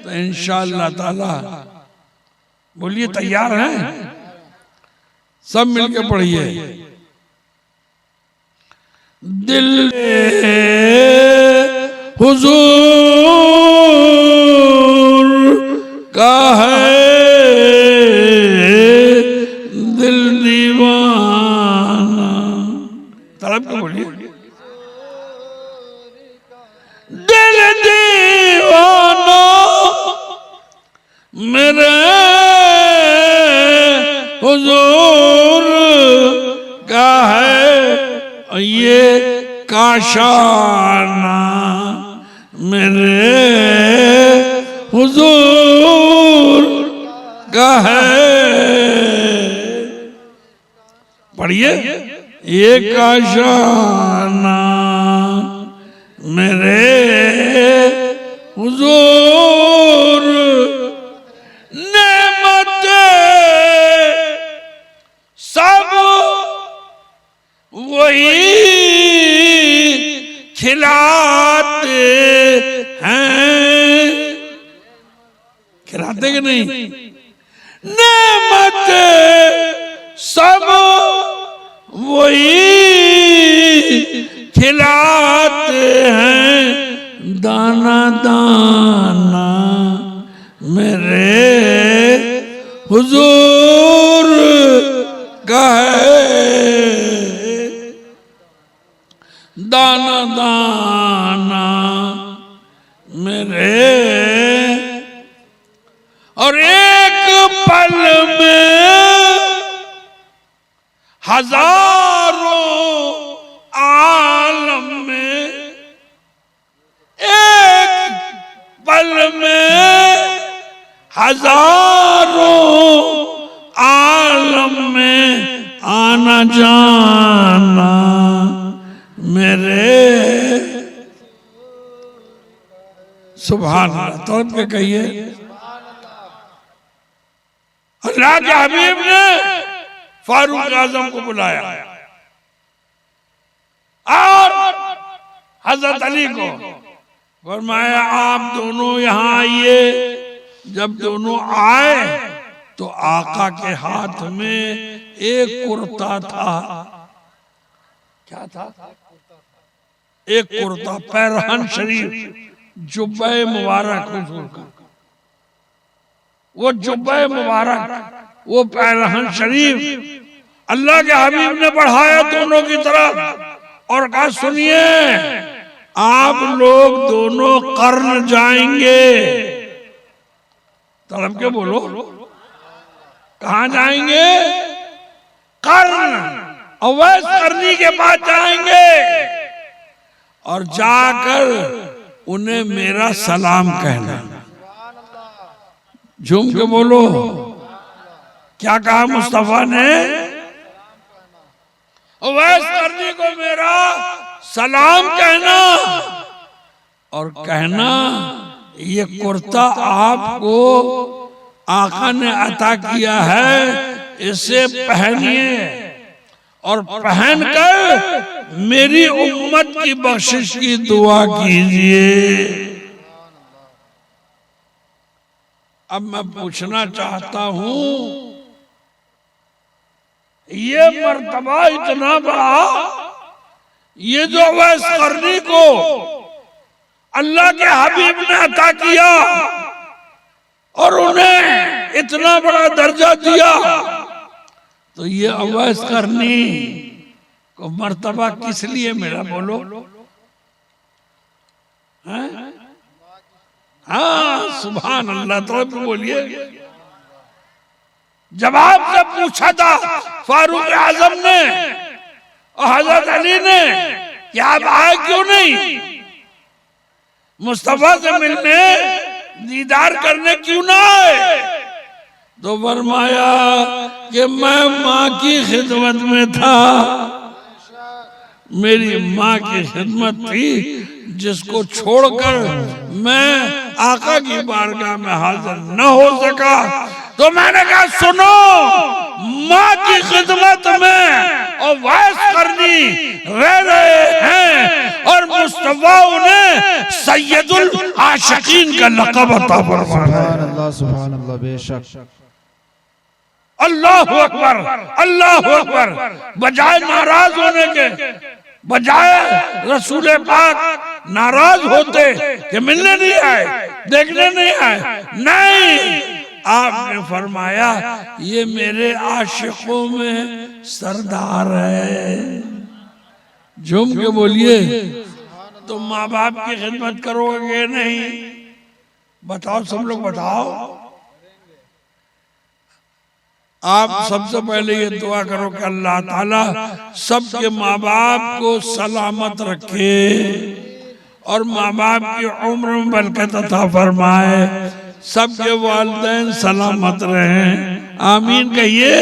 तो इंशाअल्लाह ताला, बोलिए तैयार हैं? सब मिलके पढ़िए। दिल हुजूर का है दिल दीवाना। तड़प के बोलिए। दिल दीवाना मेरे हुजूर का है ये काशाना, मेरे हुजूर का है। पढ़िए। ये काशाना मेरे हुजूर नेमत सब वही खिलाते हैं। खिलाते कि नहीं? नेमत सब वही खिलाते हैं, दाना दाना मेरे हुजूर का है, दाना दाना मेरे। और एक पल में हजारों आलम में, एक पल में हजारों आलम में आना जाना मेरे। सुभान अल्लाह। तौर पे कहिए। अल्लाह के हबीब ने फारूक आजम को बुलाया और हजरत अली को फरमाया आप दोनों यहाँ आइए। जब दोनों आए तो आका के हाथ में एक कुर्ता था। क्या था? एक कुर्ता, पैरहन शरीफ, जुब्बे मुबारक हुजूर का। वो जुब्बे मुबारक, वो पैरहन शरीफ अल्लाह के हबीब ने बढ़ाया दोनों की तरफ और कहा सुनिए आप लोग दोनों कर्न जाएंगे। तड़प के बोलो, कहाँ जाएंगे? कर्न, अवैस करनी के पास जाएंगे और जाकर उन्हें मेरा सलाम कहना। झूम के बोलो, क्या कहा मुस्तफा ने? अवैस करनी को मेरा सलाम कहना और कहना ये कुर्ता आपको आका ने अता किया है, इसे पहनिए और पहनकर मेरी उम्मत की बख्शिश की दुआ कीजिए। अब मैं पूछना चाहता हूं, ये मर्तबा इतना बड़ा, ये जो अवैस करनी को अल्लाह के हबीब ने अता किया और उन्हें इतना बड़ा दर्जा दिया, तो ये अवैस करनी को मर्तबा किस लिए मिला? बोलो। हाँ, सुभान अल्लाह। तो बोलिए। जवाब से पूछा था फारूक आजम ने और हजरत अली ने कि आप आए क्यों नहीं? मुस्तफा से मिलने, दीदार करने क्यों ना आए? तो फरमाया कि मैं माँ की खिदमत में था। मेरी माँ की खिदमत थी जिसको छोड़कर मैं आका की बारगाह में हाजिर न हो सका। तो मैंने कहा सुनो, माँ की खिदमत में और वाइस करनी रह रहे हैं और मुस्तफा उन्हें सैयदुल आशिकीन का लक़ब अता फरमाया। सुभान अल्लाह, बेशक। अल्लाहु अकबर, अल्लाहु अकबर। बजाय नाराज होने के, बजाय रसूल पाक नाराज होते कि मिलने नहीं आए, देखने नहीं आए, नहीं, आपने फरमाया ये मेरे आशिकों में सरदार है। झूम के बोलिए, तुम माँ बाप की खिदमत करोगे नहीं? बताओ, सब लोग बताओ। आप सबसे पहले ये दुआ करो कि अल्लाह ताला सबके माँ बाप को सलामत रखे और माँ बाप की उम्र में बरकत अता फरमाए, सबके वालिदैन सलामत रहें, आमीन कहिए।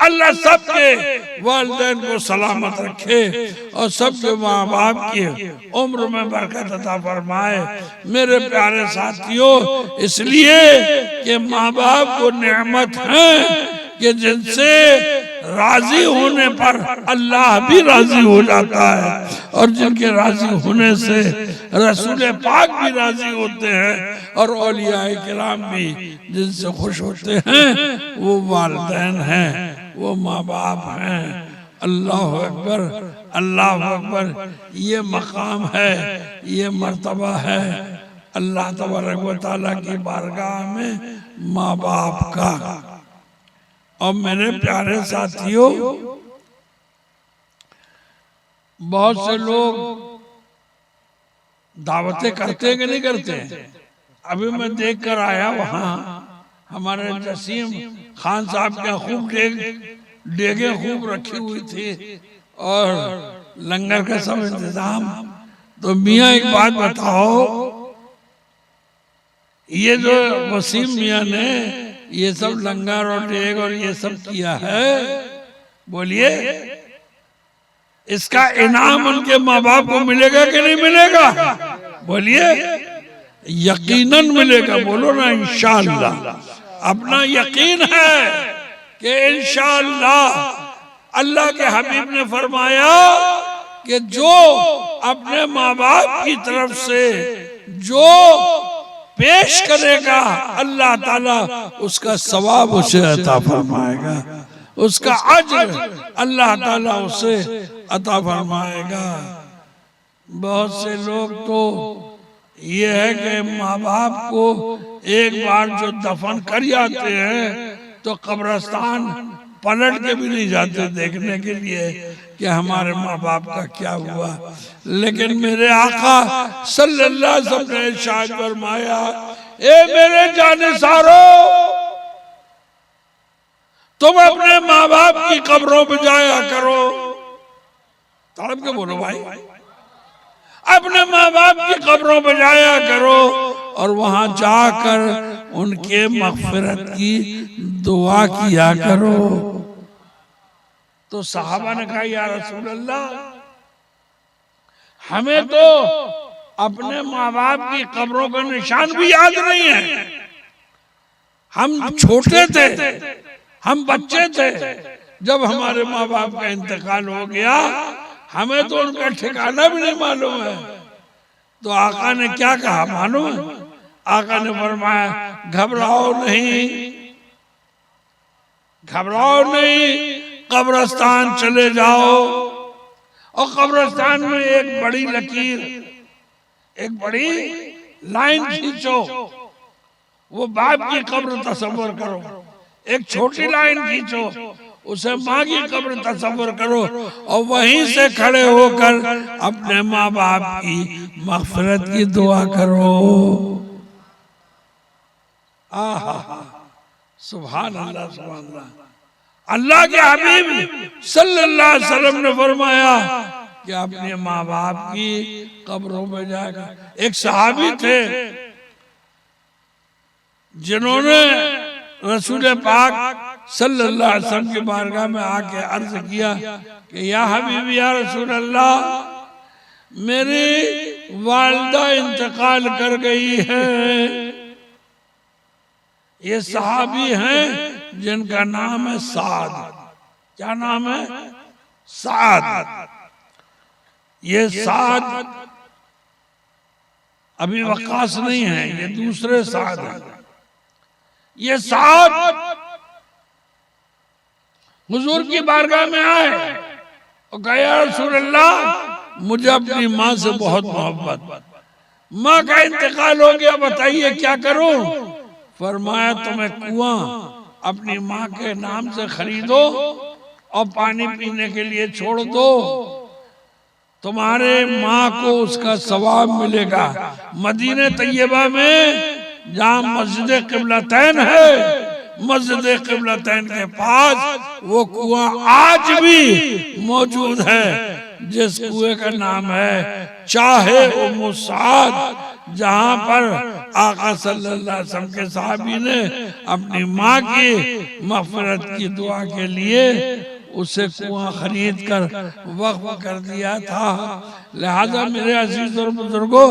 अल्लाह सबके वालिदैन को सलामत रखे और सबके माँ बाप की उम्र में बरकत अता फरमाए। मेरे प्यारे साथियों, इसलिए कि माँ बाप को नेमत है कि जिनसे राजी होने पर अल्लाह भी राजी हो जाता है और जिनके राजी होने से रसूल पाक भी राजी होते हैं और औलियाए किराम भी जिनसे खुश होते हैं, वो वालिदैन हैं, वो माँ बाप हैं। अल्लाह अकबर, अल्लाह अकबर। ये मकाम है, ये मर्तबा है अल्लाह तबारक व तआला की बारगाह में माँ बाप का। और मेरे प्यारे साथियों, बहुत से लोग दावतें करते हैं कि नहीं करते? अभी मैं देख कर आया, वहाँ हमारे जसीम खान साहब के खूब डेगे खूब रखी हुई थी और लंगर का सब इंतजाम। तो मियाँ एक बात बताओ, ये जो वसीम मियाँ ने ये सब लंगर और डेग और ये सब किया है, बोलिए इसका इनाम उनके माँ बाप को मिलेगा कि नहीं मिलेगा? बोलिए, यकीनन मिलेगा। बोलो ना इंशाअल्लाह। अपना यकीन है कि इंशाअल्लाह अल्लाह के हबीब ने फरमाया कि जो अपने माँ बाप की तरफ से जो पेश करेगा अल्लाह ताला उसका सवाब उसे अता फरमाएगा, उसका अज्र अल्लाह ताला उसे अता फरमाएगा। बहुत से लोग तो ये है कि माँ बाप को एक बार जो दफन कर जाते हैं तो कब्रिस्तान पलट के भी नहीं जाते देखने के लिए कि हमारे माँ बाप का क्या हुआ। लेकिन मेरे आका सल्लल्लाहु अलैहि वसल्लम ने इरशाद फरमाया, ए मेरे जानिसारो, तुम अपने माँ बाप की कब्रों पे जाया करो। तड़प के बोलो भाई, अपने माँ बाप की कब्रों पे जाया करो और वहां जाकर उनके मग़फ़िरत की दुआ किया करो। तो सहाबा ने कहा, या रसूल अल्लाह, हमें तो अपने माँ बाप की कब्रों का निशान भी याद नहीं है। हम छोटे थे, हम बच्चे थे जब हमारे माँ बाप का इंतकाल हो गया, हमें तो उनका ठिकाना भी नहीं मालूम है। तो आका ने क्या कहा मालूम है? आका ने फरमाया, घबराओ नहीं, घबराओ नहीं, कब्रिस्तान चले जाओ और कब्रिस्तान में एक बड़ी लकीर, एक बड़ी लाइन खींचो। वो बाप की कब्र तसव्वुर करो, एक छोटी लाइन खींचो, उसे माँ की कब्र तसव्वुर करो और वहीं से खड़े होकर अपने माँ बाप की मग़फ़िरत की दुआ करो। आहा, सुभान अल्लाह, सुभान अल्लाह। अल्लाह के हबीब सल्लल्लाहु अलैहि वसल्लम ने फरमाया कि अपने माँ बाप की कब्रों में जाकर। एक सहाबी थे जिन्होंने रसूल पाक सल्लल्लाहु अलैहि वसल्लम की बारगाह में आके अर्ज किया कि या हबीबी या रसूल अल्लाह, मेरी वालिदा इंतकाल कर गई है। ये सहाबी हैं जिनका नाम है साद। क्या नाम है? साद। ये साद अभी वक्कास नहीं है, ये दूसरे साद हैं। ये साद हुजूर की बारगाह में आए और कहा या रसूल अल्लाह, मुझे अपनी माँ से बहुत मोहब्बत, माँ का इंतकाल हो गया, बताइए क्या करूं? फरमाया तुम्हें कुआं अपनी माँ के नाम से खरीदो और पानी पीने के लिए छोड़ दो, तुम्हारे माँ को उसका सवाब मिलेगा। मदीने तैयबा में जहाँ मस्जिद क़िबलतैन है, मस्जिद क़िबलतैन के पास वो कुआं आज भी मौजूद है, जिस कुएं का नाम है चाहे उम्मु साद, जहाँ पर आका सल्लल्लाहु अलैहि वसल्लम के सहाबी ने अपनी माँ की मग़फ़िरत की दुआ के लिए उसे कुआं खरीद कर वक्फ कर दिया था। लिहाजा मेरे अजीज और बुजुर्गों,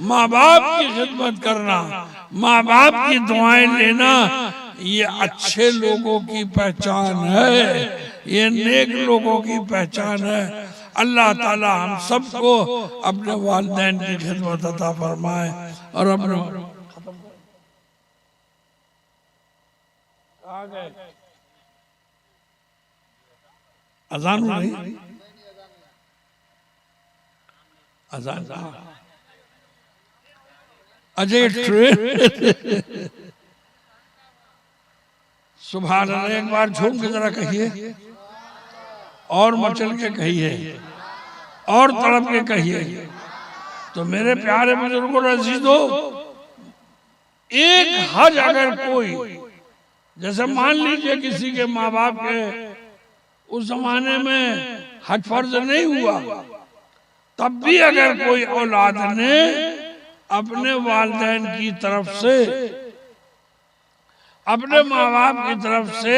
माँ बाप की खिदमत करना, माँ बाप की दुआएं लेना, ये अच्छे लोगों की पहचान है, ये नेक लोगों की पहचान है। अल्लाह ताला हम सबको अपने वालिदैन की खिदमत अता फरमाए और अपने अजान नहीं, अजान अजय ट्रेन सुभान अल्लाह, एक बार झूम के जरा कहिए और मचल के कहिए और तड़प के कहिए। तो मेरे प्यारे बुजुर्गों अजीजों, एक हज अगर कोई, जैसे मान लीजिए किसी के माँ बाप के उस जमाने में हज फर्ज नहीं हुआ, तब भी अगर कोई औलाद ने अपने वालिदैन की तरफ से, अपने माँ बाप की तरफ से,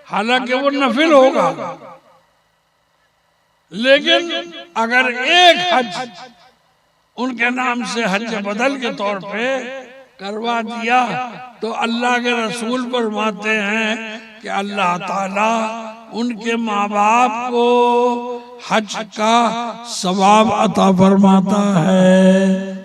हालांकि वो नफिल होगा, लेकिन अगर एक हज उनके नाम से हज बदल के तौर पे करवा दिया, तो अल्लाह के रसूल फरमाते हैं कि अल्लाह ताला उनके माँ बाप को हज का सवाब अता फरमाता है।